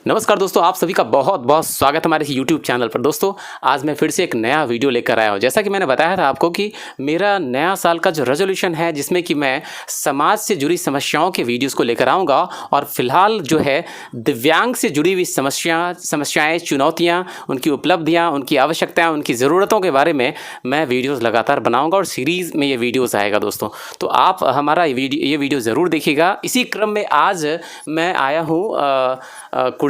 नमस्कार दोस्तों, आप सभी का बहुत बहुत स्वागत है हमारे इस यूट्यूब चैनल पर। दोस्तों, आज मैं फिर से एक नया वीडियो लेकर आया हूँ। जैसा कि मैंने बताया था आपको कि मेरा नया साल का जो रेजोल्यूशन है, जिसमें कि मैं समाज से जुड़ी समस्याओं के वीडियोस को लेकर आऊँगा और फिलहाल जो है दिव्यांग से जुड़ी हुई समस्याएँ, चुनौतियाँ, उनकी उपलब्धियाँ, उनकी आवश्यकताएँ, उनकी ज़रूरतों के बारे में मैं वीडियोज़ लगातार बनाऊँगा और सीरीज़ में ये वीडियोज़ आएगा दोस्तों। तो आप हमारा ये वीडियो ज़रूर देखिएगा। इसी क्रम में आज मैं आया हूँ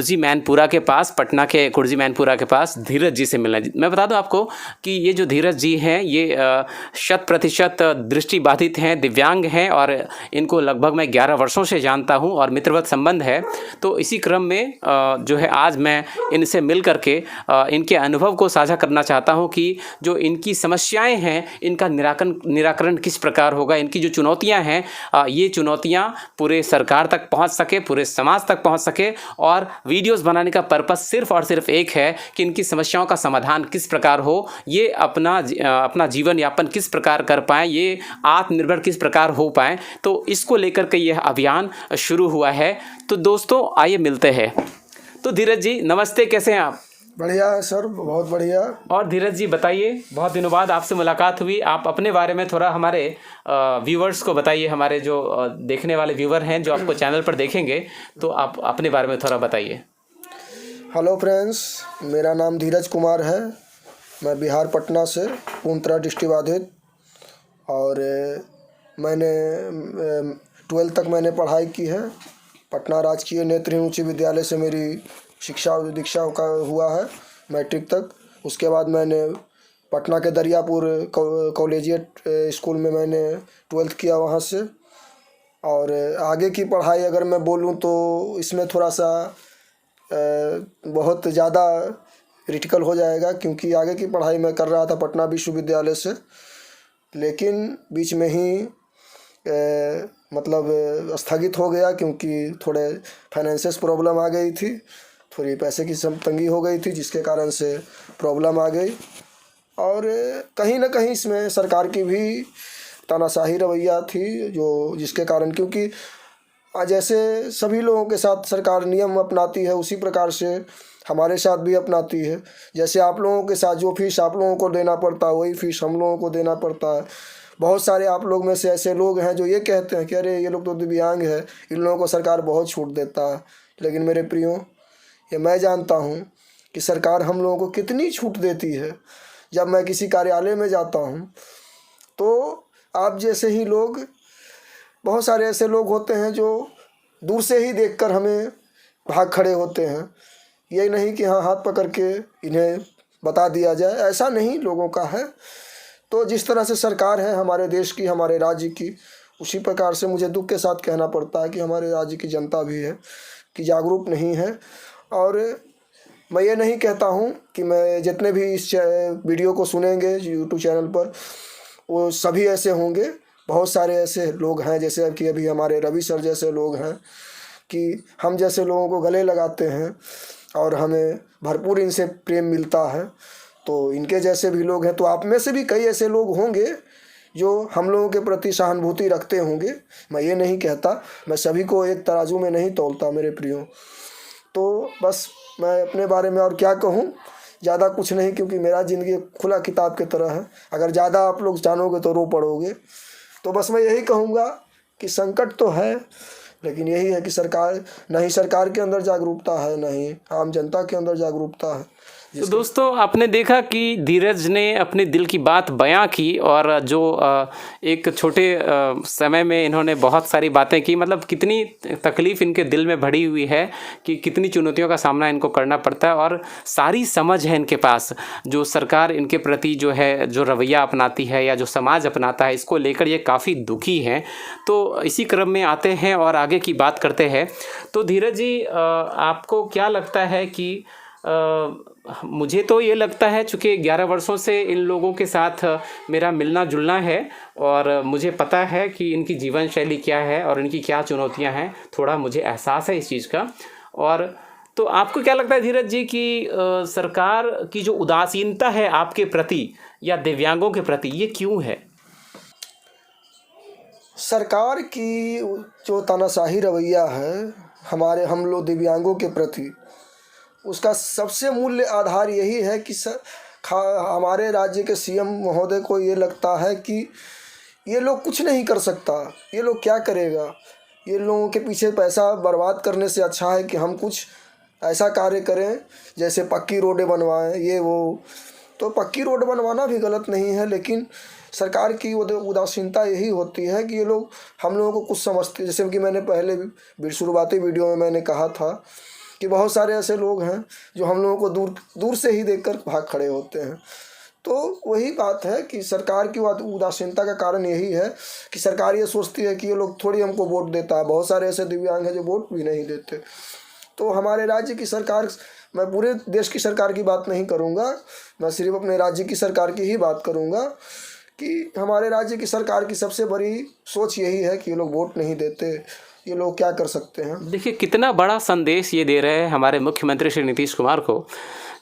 कुर्जी मैनपुरा के पास, पटना के कुर्जी मैनपुरा के पास धीरज जी से मिलना। मैं बता दूं आपको कि ये जो धीरज जी हैं, ये 100% दृष्टिबाधित हैं, दिव्यांग हैं और इनको लगभग मैं 11 वर्षों से जानता हूं और मित्रवत संबंध है। तो इसी क्रम में जो है आज मैं इनसे मिल करके इनके अनुभव को साझा करना चाहता हूं कि जो इनकी समस्याएं हैं, इनका निराकरण किस प्रकार होगा, इनकी जो चुनौतियाँ हैं, ये चुनौतियाँ पूरे सरकार तक पहुँच सके, पूरे समाज तक पहुँच सके। और वीडियोस बनाने का पर्पस सिर्फ और सिर्फ एक है कि इनकी समस्याओं का समाधान किस प्रकार हो, ये अपना जीवन यापन किस प्रकार कर पाएँ, ये आत्मनिर्भर किस प्रकार हो पाएँ। तो इसको लेकर के यह अभियान शुरू हुआ है। तो दोस्तों, आइए मिलते हैं। तो धीरज जी नमस्ते, कैसे हैं आप? बढ़िया है सर, बहुत बढ़िया। और धीरज जी बताइए, बहुत दिनों बाद आपसे मुलाकात हुई, आप अपने बारे में थोड़ा हमारे व्यूवर्स को बताइए। हमारे जो देखने वाले व्यूवर हैं, जो आपको चैनल पर देखेंगे, तो आप अपने बारे में थोड़ा बताइए। हेलो फ्रेंड्स, मेरा नाम धीरज कुमार है। मैं बिहार पटना से पूर्णतः दृष्टिबाधित और मैंने 12th तक मैंने पढ़ाई की है। पटना राजकीय नेत्रहीन उच्च विद्यालय से मेरी शिक्षा दीक्षा का हुआ है, मैट्रिक तक। उसके बाद मैंने पटना के दरियापुर कॉलेजिएट स्कूल में मैंने 12th किया वहाँ से। और आगे की पढ़ाई अगर मैं बोलूँ तो इसमें थोड़ा सा बहुत ज़्यादा क्रिटिकल हो जाएगा, क्योंकि आगे की पढ़ाई मैं कर रहा था पटना विश्वविद्यालय से, लेकिन बीच में ही मतलब स्थगित हो गया, क्योंकि थोड़े फाइनेंशियल प्रॉब्लम आ गई थी, थोड़ी पैसे की तंगी हो गई थी, जिसके कारण से प्रॉब्लम आ गई। और कहीं ना कहीं इसमें सरकार की भी तानाशाही रवैया थी, जो जिसके कारण, क्योंकि जैसे सभी लोगों के साथ सरकार नियम अपनाती है, उसी प्रकार से हमारे साथ भी अपनाती है। जैसे आप लोगों के साथ जो फीस आप लोगों को देना पड़ता है, वही फीस हम लोगों को देना पड़ता है। बहुत सारे आप लोग में से ऐसे लोग हैं जो ये कहते हैं कि अरे ये लोग तो दिव्यांग है, इन लोगों को सरकार बहुत छूट देता है। लेकिन मेरे प्रियो, ये मैं जानता हूँ कि सरकार हम लोगों को कितनी छूट देती है। जब मैं किसी कार्यालय में जाता हूँ तो आप जैसे ही लोग, बहुत सारे ऐसे लोग होते हैं जो दूर से ही देखकर हमें भाग खड़े होते हैं। ये नहीं कि हाँ हाथ पकड़ के इन्हें बता दिया जाए, ऐसा नहीं लोगों का है। तो जिस तरह से सरकार है हमारे देश की, हमारे राज्य की, उसी प्रकार से मुझे दुख के साथ कहना पड़ता है कि हमारे राज्य की जनता भी है कि जागरूक नहीं है। और मैं ये नहीं कहता हूँ कि मैं जितने भी इस वीडियो को सुनेंगे यूट्यूब चैनल पर, वो सभी ऐसे होंगे। बहुत सारे ऐसे लोग हैं, जैसे कि अभी हमारे रवि सर जैसे लोग हैं, कि हम जैसे लोगों को गले लगाते हैं और हमें भरपूर इनसे प्रेम मिलता है। तो इनके जैसे भी लोग हैं, तो आप में से भी कई ऐसे लोग होंगे जो हम लोगों के प्रति सहानुभूति रखते होंगे। मैं ये नहीं कहता, मैं सभी को एक तराजू में नहीं तौलता मेरे प्रियो। तो बस मैं अपने बारे में और क्या कहूँ, ज़्यादा कुछ नहीं, क्योंकि मेरा ज़िंदगी खुला किताब की तरह है। अगर ज़्यादा आप लोग जानोगे तो रो पड़ोगे। तो बस मैं यही कहूँगा कि संकट तो है, लेकिन यही है कि सरकार, नहीं सरकार के अंदर जागरूकता है, नहीं आम जनता के अंदर जागरूकता है। तो दोस्तों, आपने देखा कि धीरज ने अपने दिल की बात बयां की और जो एक छोटे समय में इन्होंने बहुत सारी बातें की। मतलब कितनी तकलीफ़ इनके दिल में भरी हुई है कि कितनी चुनौतियों का सामना इनको करना पड़ता है, और सारी समझ है इनके पास। जो सरकार इनके प्रति जो है, जो रवैया अपनाती है या जो समाज अपनाता है, इसको लेकर ये काफ़ी दुखी हैं। तो इसी क्रम में आते हैं और आगे की बात करते हैं। तो धीरज जी, आपको क्या लगता है कि मुझे तो ये लगता है, चूँकि 11 वर्षों से इन लोगों के साथ मेरा मिलना जुलना है और मुझे पता है कि इनकी जीवन शैली क्या है और इनकी क्या चुनौतियां हैं, थोड़ा मुझे एहसास है इस चीज़ का। और तो आपको क्या लगता है धीरज जी कि सरकार की जो उदासीनता है आपके प्रति या दिव्यांगों के प्रति, ये क्यों है? सरकार की जो तानाशाही रवैया है, हम लोग दिव्यांगों के प्रति, उसका सबसे मूल्य आधार यही है कि हमारे राज्य के सीएम महोदय को ये लगता है कि ये लोग कुछ नहीं कर सकता, ये लोग क्या करेगा, ये लोगों के पीछे पैसा बर्बाद करने से अच्छा है कि हम कुछ ऐसा कार्य करें जैसे पक्की रोडें बनवाएं, ये वो। तो पक्की रोड बनवाना भी गलत नहीं है, लेकिन सरकार की उदासीनता यही होती है कि ये लोग हम लोगों को कुछ समझते। जैसे कि मैंने पहले भी शुरुआती वीडियो में मैंने कहा था कि बहुत सारे ऐसे लोग हैं जो हम लोगों को दूर दूर से ही देखकर भाग खड़े होते हैं। तो वही बात है कि सरकार की उदासीनता का कारण यही है कि सरकार ये सोचती है कि ये लोग थोड़ी हमको वोट देता है। बहुत सारे ऐसे दिव्यांग हैं जो वोट भी नहीं देते। तो हमारे राज्य की सरकार, मैं पूरे देश की सरकार की बात नहीं करूँगा, मैं सिर्फ अपने राज्य की सरकार की ही बात करूँगा कि हमारे राज्य की सरकार की सबसे बड़ी सोच यही है कि ये लोग वोट नहीं देते, ये लोग क्या कर सकते हैं। देखिए कितना बड़ा संदेश ये दे रहे हैं हमारे मुख्यमंत्री श्री नीतीश कुमार को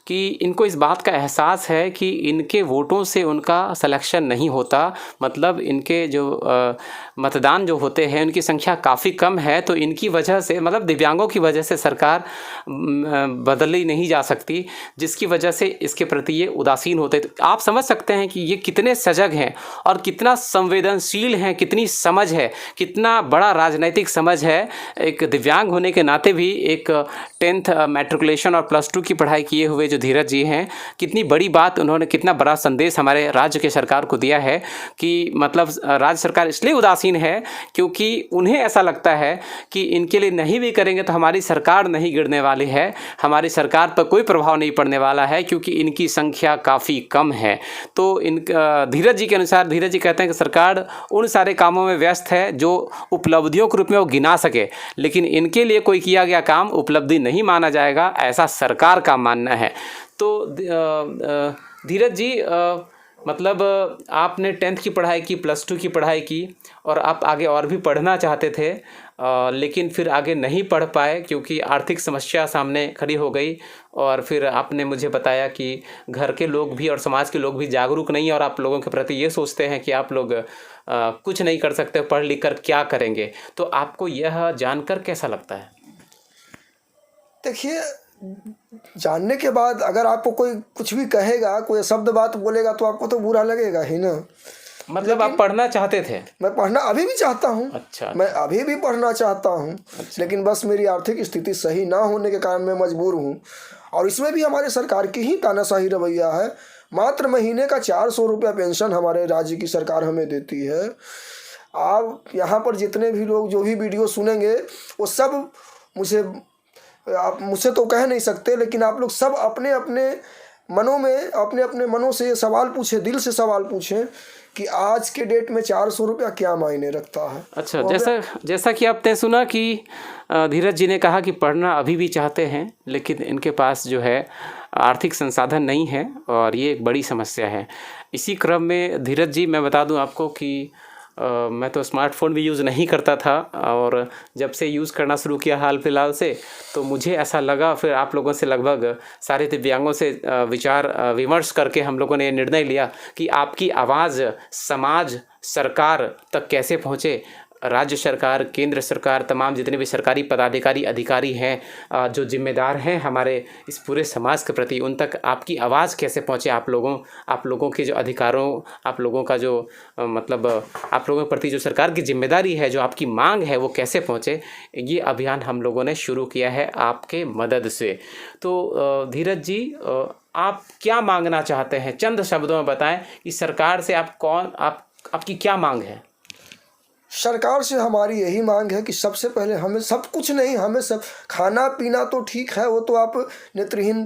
कि इनको इस बात का एहसास है कि इनके वोटों से उनका सिलेक्शन नहीं होता, मतलब इनके जो मतदान जो होते हैं उनकी संख्या काफ़ी कम है, तो इनकी वजह से, मतलब दिव्यांगों की वजह से सरकार बदली नहीं जा सकती, जिसकी वजह से इसके प्रति ये उदासीन होते। तो आप समझ सकते हैं कि ये कितने सजग हैं और कितना संवेदनशील हैं, कितनी समझ है, कितना बड़ा राजनैतिक समझ है। एक दिव्यांग होने के नाते भी एक 10th मैट्रिकुलेशन और +2 की पढ़ाई किए हुए जो धीरज जी हैं, कितनी बड़ी बात उन्होंने, कितना बड़ा संदेश हमारे राज्य के सरकार को दिया है कि मतलब राज्य सरकार इसलिए उदासीन है क्योंकि उन्हें ऐसा लगता है कि इनके लिए नहीं भी करेंगे तो हमारी सरकार नहीं गिरने वाली है, हमारी सरकार पर कोई प्रभाव नहीं पड़ने वाला है क्योंकि इनकी संख्या काफ़ी कम है। तो इन धीरज जी के अनुसार, धीरज जी कहते हैं कि सरकार उन सारे कामों में व्यस्त है जो उपलब्धियों के रूप में वो गिना सके, लेकिन इनके लिए कोई किया गया काम उपलब्धि नहीं माना जाएगा, ऐसा सरकार का मानना है। तो धीरज जी, मतलब आपने 10th की पढ़ाई की, +2 की पढ़ाई की और आप आगे और भी पढ़ना चाहते थे, लेकिन फिर आगे नहीं पढ़ पाए क्योंकि आर्थिक समस्या सामने खड़ी हो गई। और फिर आपने मुझे बताया कि घर के लोग भी और समाज के लोग भी जागरूक नहीं, और आप लोगों के प्रति ये सोचते हैं कि आप लोग कुछ नहीं कर सकते, पढ़ लिख कर क्या करेंगे। तो आपको यह जानकर कैसा लगता है? देखिए, जानने के बाद अगर आपको कोई कुछ भी कहेगा, कोई शब्द बात बोलेगा तो आपको तो बुरा लगेगा ही ना। मतलब आप पढ़ना चाहते थे? मैं पढ़ना अभी भी चाहता हूँ। अच्छा। मैं अभी भी पढ़ना चाहता हूँ। अच्छा। लेकिन बस मेरी आर्थिक स्थिति सही ना होने के कारण मैं मजबूर हूँ। और इसमें भी हमारे सरकार की ही तानाशाही रवैया है। मात्र महीने का 400 रुपया पेंशन हमारे राज्य की सरकार हमें देती है। आप यहाँ पर जितने भी लोग जो भी वीडियो सुनेंगे वो सब आप मुझसे तो कह नहीं सकते, लेकिन आप लोग सब अपने अपने मनों में, अपने अपने मनों से ये सवाल पूछें, दिल से सवाल पूछें कि आज के डेट में 400 रुपया क्या मायने रखता है। अच्छा, जैसा कि आपने सुना कि धीरज जी ने कहा कि पढ़ना अभी भी चाहते हैं, लेकिन इनके पास जो है आर्थिक संसाधन नहीं है और ये एक बड़ी समस्या है। इसी क्रम में धीरज जी, मैं बता दूं आपको कि मैं तो स्मार्टफ़ोन भी यूज़ नहीं करता था, और जब से यूज़ करना शुरू किया हाल फिलहाल से, तो मुझे ऐसा लगा, फिर आप लोगों से लगभग सारे दिव्यांगों से विचार विमर्श करके हम लोगों ने ये निर्णय लिया कि आपकी आवाज़ समाज, सरकार तक कैसे पहुँचे। राज्य सरकार, केंद्र सरकार, तमाम जितने भी सरकारी पदाधिकारी, अधिकारी हैं, जो जिम्मेदार हैं हमारे इस पूरे समाज के प्रति, उन तक आपकी आवाज़ कैसे पहुँचे। आप लोगों के जो अधिकारों, आप लोगों का जो मतलब आप लोगों के प्रति जो सरकार की जिम्मेदारी है, जो आपकी मांग है, वो कैसे पहुँचे। ये अभियान हम लोगों ने शुरू किया है आपके मदद से। तो धीरज जी, आप क्या मांगना चाहते हैं, चंद शब्दों में बताएं कि सरकार से आपकी क्या मांग है। सरकार से हमारी यही मांग है कि सबसे पहले हमें सब कुछ नहीं, हमें सब खाना पीना तो ठीक है, वो तो आप नेत्रहीन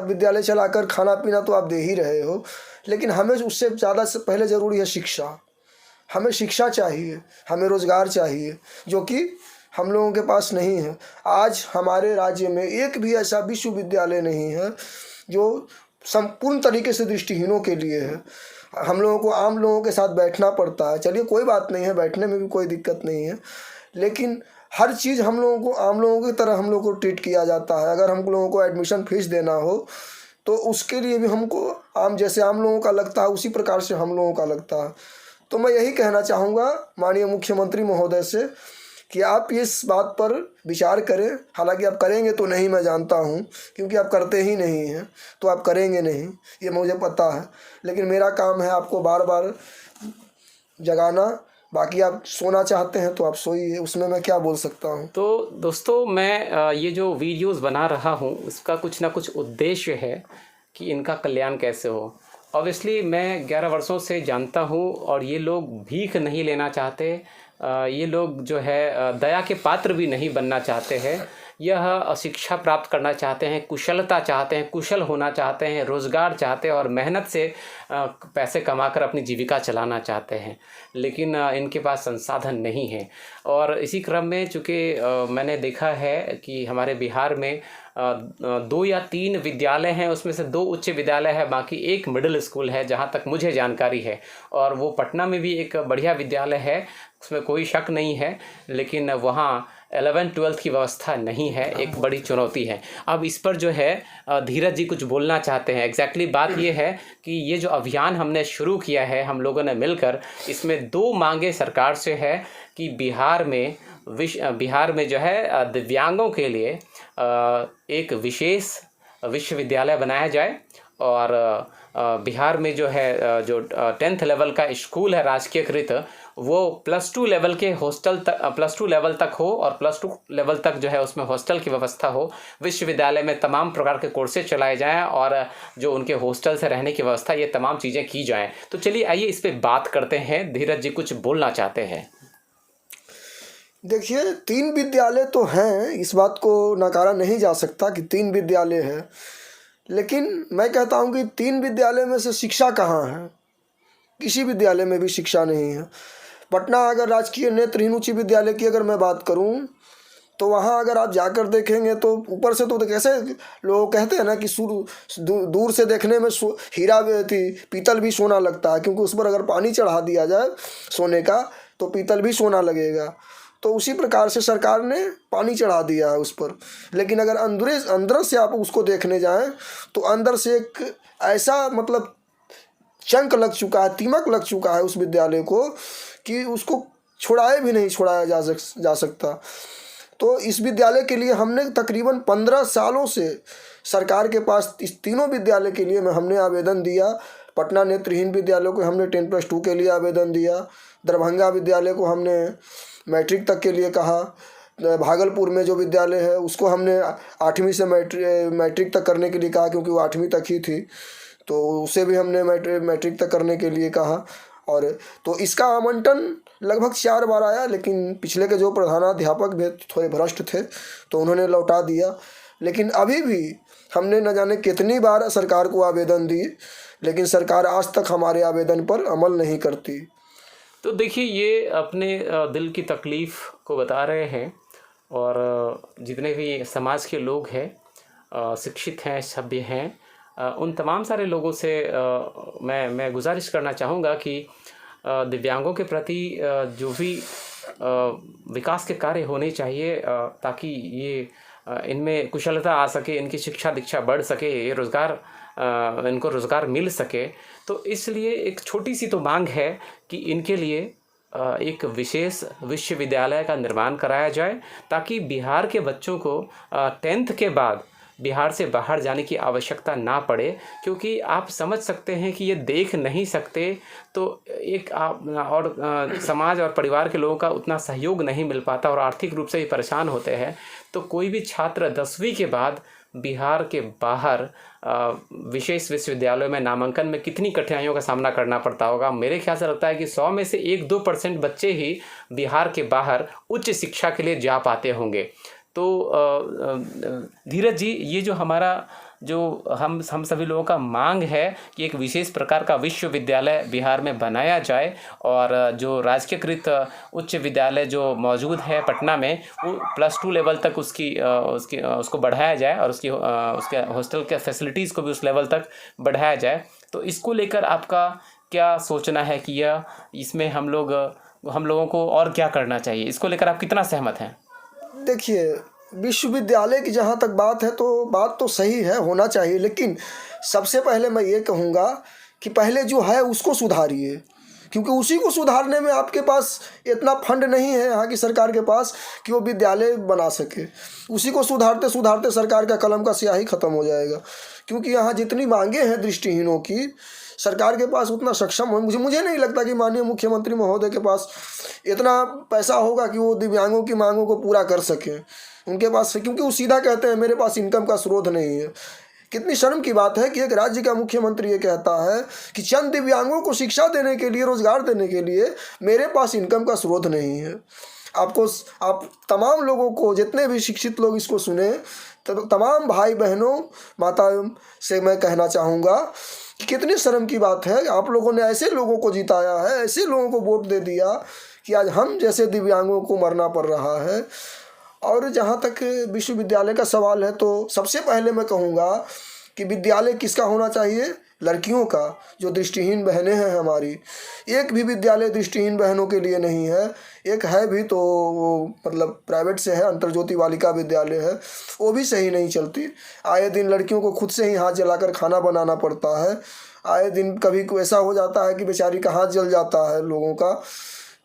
विद्यालय चलाकर खाना पीना तो आप दे ही रहे हो, लेकिन हमें उससे ज़्यादा से पहले ज़रूरी है शिक्षा। हमें शिक्षा चाहिए, हमें रोज़गार चाहिए, जो कि हम लोगों के पास नहीं है। आज हमारे राज्य में एक भी ऐसा विश्वविद्यालय नहीं है जो संपूर्ण तरीके से दृष्टिहीनों के लिए है। हम लोगों को आम लोगों के साथ बैठना पड़ता है। चलिए कोई बात नहीं है, बैठने में भी कोई दिक्कत नहीं है, लेकिन हर चीज़ हम लोगों को आम लोगों की तरह हम लोगों को ट्रीट किया जाता है। अगर हम लोगों को एडमिशन फीस देना हो तो उसके लिए भी हमको जैसे आम लोगों का लगता है उसी प्रकार से हम लोगों का लगता है। तो मैं यही कहना चाहूँगा माननीय मुख्यमंत्री महोदय से कि आप इस बात पर विचार करें। हालांकि आप करेंगे तो नहीं, मैं जानता हूं, क्योंकि आप करते ही नहीं हैं, तो आप करेंगे नहीं, ये मुझे पता है। लेकिन मेरा काम है आपको बार बार जगाना। बाकी आप सोना चाहते हैं तो आप सोइए, उसमें मैं क्या बोल सकता हूं। तो दोस्तों, मैं ये जो वीडियोस बना रहा हूँ इसका कुछ ना कुछ उद्देश्य है कि इनका कल्याण कैसे हो। ऑब्वियसली मैं 11 वर्षों से जानता हूँ और ये लोग भीख नहीं लेना चाहते, ये लोग जो है दया के पात्र भी नहीं बनना चाहते हैं। यह शिक्षा प्राप्त करना चाहते हैं, कुशलता चाहते हैं, कुशल होना चाहते हैं, रोज़गार चाहते हैं और मेहनत से पैसे कमाकर अपनी जीविका चलाना चाहते हैं, लेकिन इनके पास संसाधन नहीं है। और इसी क्रम में चूँकि मैंने देखा है कि हमारे बिहार में 2 या 3 विद्यालय हैं, उसमें से 2 उच्च विद्यालय है, बाकी एक मिडिल स्कूल है जहाँ तक मुझे जानकारी है। और वो पटना में भी एक बढ़िया विद्यालय है, उसमें कोई शक नहीं है, लेकिन वहाँ 11th-12th की व्यवस्था नहीं है, एक बड़ी चुनौती है। अब इस पर जो है धीरज जी कुछ बोलना चाहते हैं। एग्जैक्टली बात ये है कि ये जो अभियान हमने शुरू किया है हम लोगों ने मिलकर, इसमें 2 मांगे सरकार से है कि बिहार में जो है दिव्यांगों के लिए एक विशेष विश्वविद्यालय बनाया जाए और बिहार में जो है जो 10th लेवल का स्कूल है राजकीयकृत, वो +2 लेवल के हॉस्टल तक, +2 लेवल तक हो और +2 लेवल तक जो है उसमें हॉस्टल की व्यवस्था हो। विश्वविद्यालय में तमाम प्रकार के कोर्सेज चलाए जाएं और जो उनके हॉस्टल से रहने की व्यवस्था, ये तमाम चीज़ें की जाएं। तो चलिए आइए इस पर बात करते हैं। धीरज जी कुछ बोलना चाहते हैं। देखिए, 3 विद्यालय तो हैं, इस बात को नकारा नहीं जा सकता कि 3 विद्यालय है, लेकिन मैं कहता हूं कि 3 विद्यालय में से शिक्षा कहाँ है? किसी विद्यालय में भी शिक्षा नहीं है। पटना अगर राजकीय नेत्रहीन उच्च विद्यालय की अगर मैं बात करूं, तो वहाँ अगर आप जाकर देखेंगे तो ऊपर से तो कैसे लोग कहते हैं ना कि दूर से देखने में हीरा पीतल भी सोना लगता है, क्योंकि उस पर अगर पानी चढ़ा दिया जाए सोने का तो पीतल भी सोना लगेगा। तो उसी प्रकार से सरकार ने पानी चढ़ा दिया है उस पर। लेकिन अगर अंदर से आप उसको देखने जाएं तो अंदर से एक ऐसा मतलब चंक लग चुका है, तीमक लग चुका है उस विद्यालय को कि उसको छुड़ाया जा सकता। तो इस विद्यालय के लिए हमने तकरीबन 15 सालों से सरकार के पास इस तीनों विद्यालय के लिए हमने आवेदन दिया। पटना नेत्रहीन विद्यालय को हमने 10+2 के लिए आवेदन दिया, दरभंगा विद्यालय को हमने मैट्रिक तक के लिए कहा, भागलपुर में जो विद्यालय है उसको हमने 8वीं से मैट्रिक तक करने के लिए कहा, क्योंकि वो 8वीं तक ही थी, तो उसे भी हमने मैट्रिक तक करने के लिए कहा। और तो इसका आवंटन लगभग 4 बार आया, लेकिन पिछले के जो प्रधानाध्यापक भी थोड़े भ्रष्ट थे तो उन्होंने लौटा दिया। लेकिन अभी भी हमने न जाने कितनी बार सरकार को आवेदन दी, लेकिन सरकार आज तक हमारे आवेदन पर अमल नहीं करती। तो देखिए, ये अपने दिल की तकलीफ़ को बता रहे हैं और जितने भी समाज के लोग हैं, शिक्षित हैं, सभ्य हैं, उन तमाम सारे लोगों से मैं गुजारिश करना चाहूँगा कि दिव्यांगों के प्रति जो भी विकास के कार्य होने चाहिए, ताकि ये इनमें कुशलता आ सके, इनकी शिक्षा दीक्षा बढ़ सके, ये इनको रोज़गार मिल सके। तो इसलिए एक छोटी सी तो मांग है कि इनके लिए एक विशेष विश्वविद्यालय का निर्माण कराया जाए, ताकि बिहार के बच्चों को 10th के बाद बिहार से बाहर जाने की आवश्यकता ना पड़े। क्योंकि आप समझ सकते हैं कि ये देख नहीं सकते, तो एक समाज और परिवार के लोगों का उतना सहयोग नहीं मिल पाता और आर्थिक रूप से भी परेशान होते हैं। तो कोई भी छात्र 10वीं के बाद बिहार के बाहर विशेष विश्वविद्यालयों में नामांकन में कितनी कठिनाइयों का सामना करना पड़ता होगा। मेरे ख्याल से लगता है कि 100 में से 1-2% बच्चे ही बिहार के बाहर उच्च शिक्षा के लिए जा पाते होंगे। तो धीरज जी, ये जो हमारा हम सभी लोगों का मांग है कि एक विशेष प्रकार का विश्वविद्यालय बिहार में बनाया जाए और जो राजकीयकृत उच्च विद्यालय जो मौजूद है पटना में, वो +2 लेवल तक उसको बढ़ाया जाए और उसके हॉस्टल के फैसिलिटीज़ को भी उस लेवल तक बढ़ाया जाए। तो इसको लेकर आपका क्या सोचना है कि इसमें हम लोगों को और क्या करना चाहिए? इसको लेकर आप कितना सहमत हैं? देखिए, विश्वविद्यालय की जहाँ तक बात है तो बात तो सही है, होना चाहिए, लेकिन सबसे पहले मैं ये कहूँगा कि पहले जो है उसको सुधारिए। क्योंकि उसी को सुधारने में आपके पास इतना फंड नहीं है यहाँ की सरकार के पास कि वो विद्यालय बना सके। उसी को सुधारते सुधारते सरकार का कलम का स्याही ख़त्म हो जाएगा, क्योंकि यहाँ जितनी मांगे हैं दृष्टिहीनों की, सरकार के पास उतना सक्षम हो मुझे नहीं लगता कि माननीय मुख्यमंत्री महोदय के पास इतना पैसा होगा कि वो दिव्यांगों की मांगों को पूरा कर सकें उनके पास, क्योंकि वो सीधा कहते हैं मेरे पास इनकम का स्रोत नहीं है। कितनी शर्म की बात है कि एक राज्य का मुख्यमंत्री ये कहता है कि चंद दिव्यांगों को शिक्षा देने के लिए, रोजगार देने के लिए मेरे पास इनकम का स्रोत नहीं है। आप तमाम लोगों को, जितने भी शिक्षित लोग इसको सुने, तो तमाम भाई बहनों माताओं से मैं कहना चाहूँगा कि कितनी शर्म की बात है। आप लोगों ने ऐसे लोगों को जिताया है, ऐसे लोगों को वोट दे दिया कि आज हम जैसे दिव्यांगों को मरना पड़ रहा है। और जहाँ तक विश्वविद्यालय का सवाल है, तो सबसे पहले मैं कहूँगा कि विद्यालय किसका होना चाहिए? लड़कियों का, जो दृष्टिहीन बहनें हैं हमारी। एक भी विद्यालय दृष्टिहीन बहनों के लिए नहीं है, एक है भी तो वो मतलब प्राइवेट से है, अंतर्ज्योति बालिका विद्यालय है, वो भी सही नहीं चलती। आए दिन लड़कियों को खुद से ही हाथ जलाकर खाना बनाना पड़ता है। आए दिन कभी ऐसा हो जाता है कि बेचारी का हाथ जल जाता है लोगों का।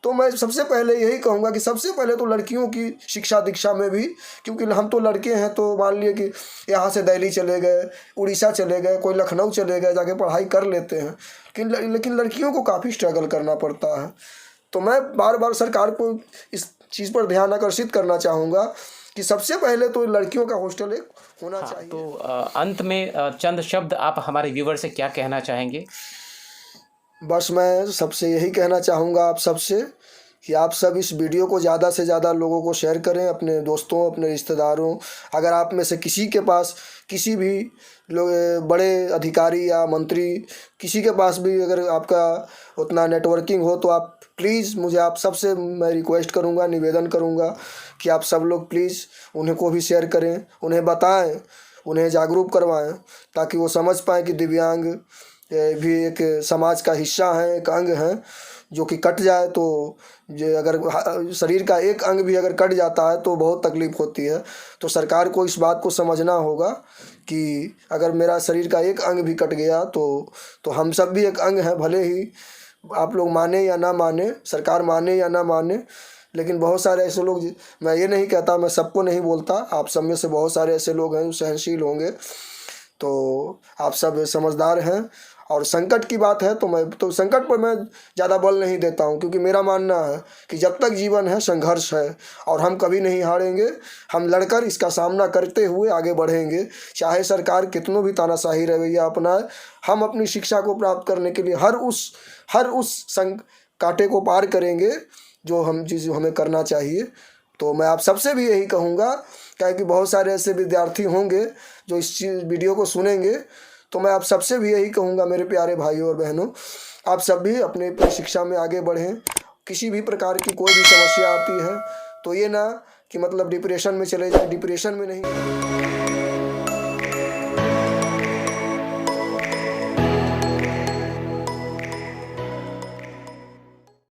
तो मैं सबसे पहले यही कहूँगा कि सबसे पहले तो लड़कियों की शिक्षा दीक्षा में भी, क्योंकि हम तो लड़के हैं, तो मान लिए कि यहाँ से दिल्ली चले गए, उड़ीसा चले गए, कोई लखनऊ चले गए, जाके पढ़ाई कर लेते हैं, लेकिन लड़कियों को काफ़ी स्ट्रगल करना पड़ता है। तो मैं बार बार सरकार को इस चीज़ पर ध्यान आकर्षित करना चाहूँगा कि सबसे पहले तो लड़कियों का हॉस्टल एक होना चाहिए। तो अंत में चंद शब्द आप हमारे व्यूवर से क्या कहना चाहेंगे? बस मैं सबसे यही कहना चाहूँगा आप सबसे कि आप सब इस वीडियो को ज़्यादा से ज़्यादा लोगों को शेयर करें, अपने दोस्तों, अपने रिश्तेदारों। अगर आप में से किसी के पास, किसी भी लोग, बड़े अधिकारी या मंत्री, किसी के पास भी अगर आपका उतना नेटवर्किंग हो, तो आप प्लीज़, मुझे आप सबसे मैं रिक्वेस्ट करूँगा, निवेदन करूँगा कि आप सब लोग प्लीज़ उन्हें को भी शेयर करें, उन्हें बताएं, उन्हें जागरूक करवाएं, ताकि वो समझ पाएँ कि दिव्यांग भी एक समाज का हिस्सा है, एक अंग है जो कि कट जाए तो, जो अगर शरीर का एक अंग भी अगर कट जाता है तो बहुत तकलीफ़ होती है। तो सरकार को इस बात को समझना होगा कि अगर मेरा शरीर का एक अंग भी कट गया तो हम सब भी एक अंग हैं, भले ही आप लोग माने या ना माने, सरकार माने या ना माने। लेकिन बहुत सारे ऐसे लोग, मैं ये नहीं कहता, मैं सबको नहीं बोलता, आप सब में से बहुत सारे ऐसे लोग हैं जो सहनशील होंगे। तो आप सब समझदार हैं। और संकट की बात है तो संकट पर मैं ज़्यादा बल नहीं देता हूँ, क्योंकि मेरा मानना है कि जब तक जीवन है संघर्ष है और हम कभी नहीं हारेंगे। हम लड़कर इसका सामना करते हुए आगे बढ़ेंगे, चाहे सरकार कितनों भी तानाशाही रवैया अपनाए। हम अपनी शिक्षा को प्राप्त करने के लिए हर उस कांटे को पार करेंगे जो हमें करना चाहिए। तो मैं आप सबसे भी यही कहूँगा, क्योंकि बहुत सारे ऐसे विद्यार्थी होंगे जो इस वीडियो को सुनेंगे, तो मैं आप सबसे भी यही कहूँगा, मेरे प्यारे भाइयों और बहनों, आप सब भी अपने शिक्षा में आगे बढ़ें। किसी भी प्रकार की कोई भी समस्या आती है तो ये ना कि मतलब डिप्रेशन में चले जाए, डिप्रेशन में नहीं।